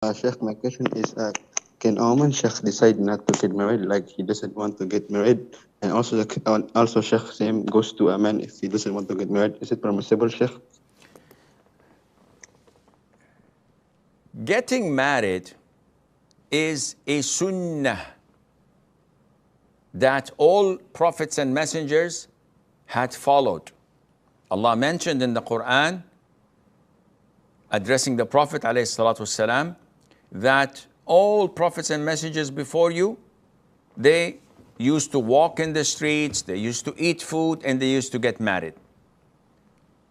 Sheikh, my question is, can a woman, Sheikh, decide not to get married, like he doesn't want to get married? And also, also, Sheikh, same goes to a man if he doesn't want to get married. Is it permissible, Sheikh? Getting married is a sunnah that all prophets and messengers had followed. Allah mentioned in the Quran, addressing the Prophet ﷺ, that all prophets and messengers before you, they used to walk in the streets, they used to eat food, and they used to get married.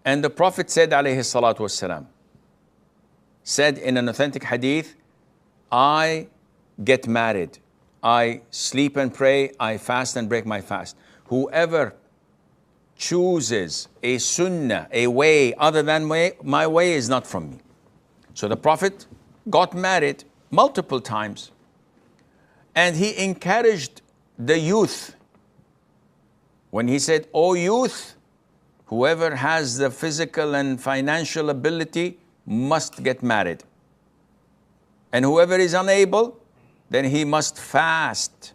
And the Prophet said, ﷺ, said in an authentic hadith, I get married, I sleep and pray, I fast and break my fast. Whoever chooses a sunnah, a way other than my way, is not from me. So the Prophet got married multiple times, and he encouraged the youth when he said, "O youth, whoever has the physical and financial ability must get married. And whoever is unable, then he must fast."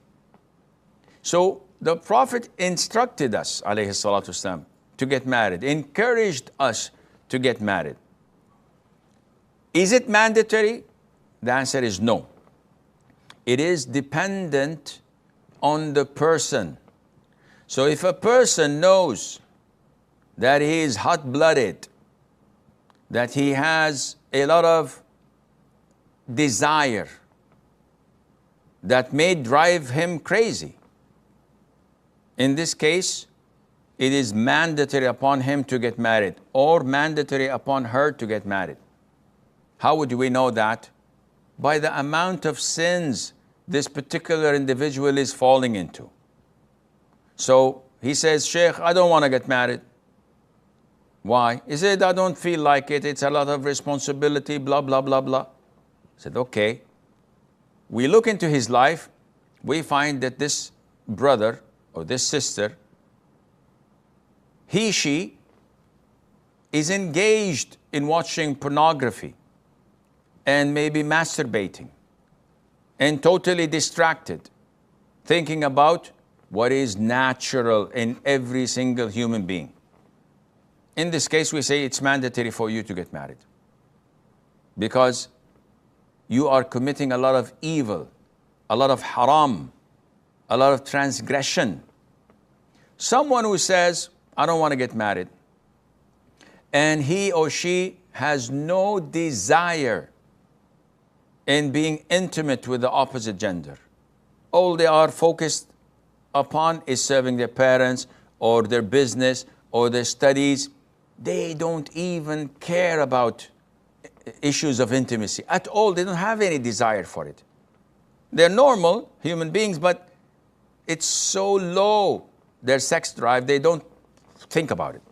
So the Prophet instructed us, ﷺ, to get married, encouraged us to get married. Is it mandatory? The answer is no. It is dependent on the person. So if a person knows that he is hot-blooded, that he has a lot of desire that may drive him crazy, in this case, it is mandatory upon him to get married, or mandatory upon her to get married. How would we know that? By the amount of sins this particular individual is falling into. So he says, "Sheikh, I don't want to get married." Why? He said, "I don't feel like it. It's a lot of responsibility, blah, blah, blah, blah." I said, okay. We look into his life, we find that this brother or this sister, she is engaged in watching pornography and maybe masturbating and totally distracted, thinking about what is natural in every single human being. In this case, we say it's mandatory for you to get married because you are committing a lot of evil, a lot of haram, a lot of transgression. Someone who says, "I don't want to get married," and he or she has no desire in being intimate with the opposite gender. All they are focused upon is serving their parents or their business or their studies. They don't even care about issues of intimacy at all. They don't have any desire for it. They're normal human beings, but it's so low, their sex drive, they don't think about it.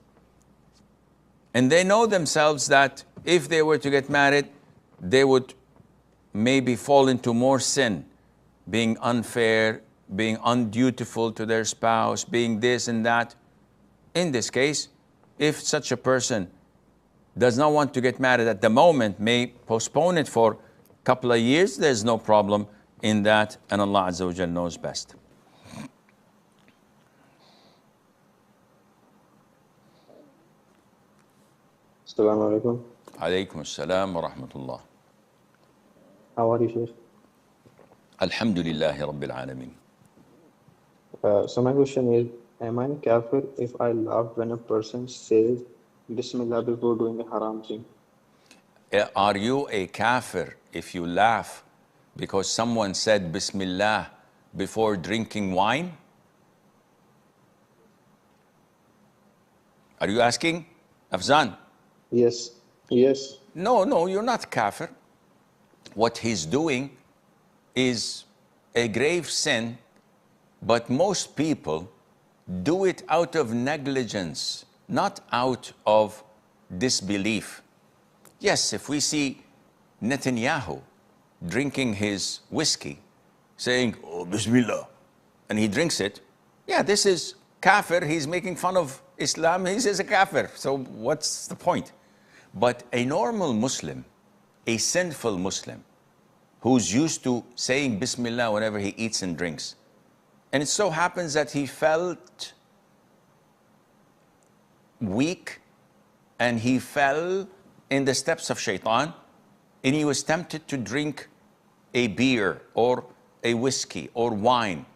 And they know themselves that if they were to get married, they would maybe fall into more sin, being unfair, being undutiful to their spouse, being this and that. In this case, if such a person does not want to get married at the moment, may postpone it for a couple of years, there's no problem in that, and Allah Azza wa Jal knows best. Assalamu alaikum. Alaykum as-salam wa rahmatullah. How are you, Sheikh? Alhamdulillahi Rabbil Alameen. So my question is, am I kafir if I laugh when a person says Bismillah before doing a haram thing? Are you a kafir if you laugh because someone said Bismillah before drinking wine? Are you asking, Afzan? Yes. Yes. No, you're not kafir. What he's doing is a grave sin, but most people do it out of negligence, not out of disbelief. Yes, if we see Netanyahu drinking his whiskey, saying, "Oh, Bismillah," and he drinks it, yeah, this is kafir, he's making fun of Islam, he says a kafir, so what's the point? But a normal Muslim, a sinful Muslim, who's used to saying Bismillah whenever he eats and drinks. And it so happens that he felt weak and he fell in the steps of shaitan, and he was tempted to drink a beer or a whiskey or wine.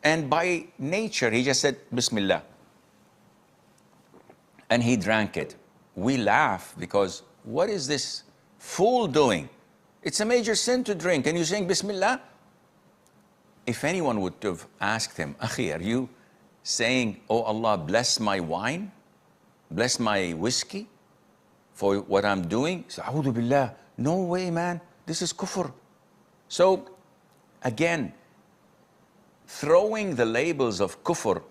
And by nature, he just said, Bismillah. And he drank it. We laugh because what is this fool doing? It's a major sin to drink, and you're saying Bismillah? If anyone would have asked him, Akhi, are you saying, oh Allah, bless my wine? Bless my whiskey for what I'm doing? So, A'udhu Billah. No way, man. This is kufr. So, again, throwing the labels of kufr,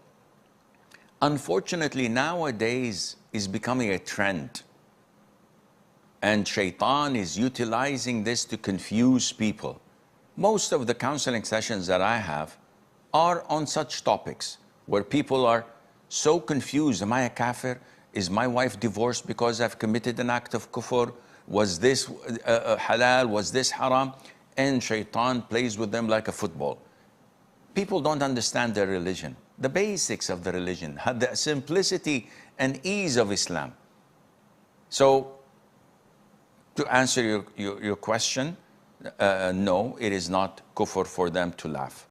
unfortunately nowadays is becoming a trend. And shaitan is utilizing this to confuse people. Most of the counseling sessions that I have are on such topics where people are so confused. Am I a kafir? Is my wife divorced because I've committed an act of kufr? Was this halal? Was this haram? And shaitan plays with them like a football. People don't understand their religion, the basics of the religion, the simplicity and ease of Islam. So, to answer your question, no, it is not kufr for them to laugh.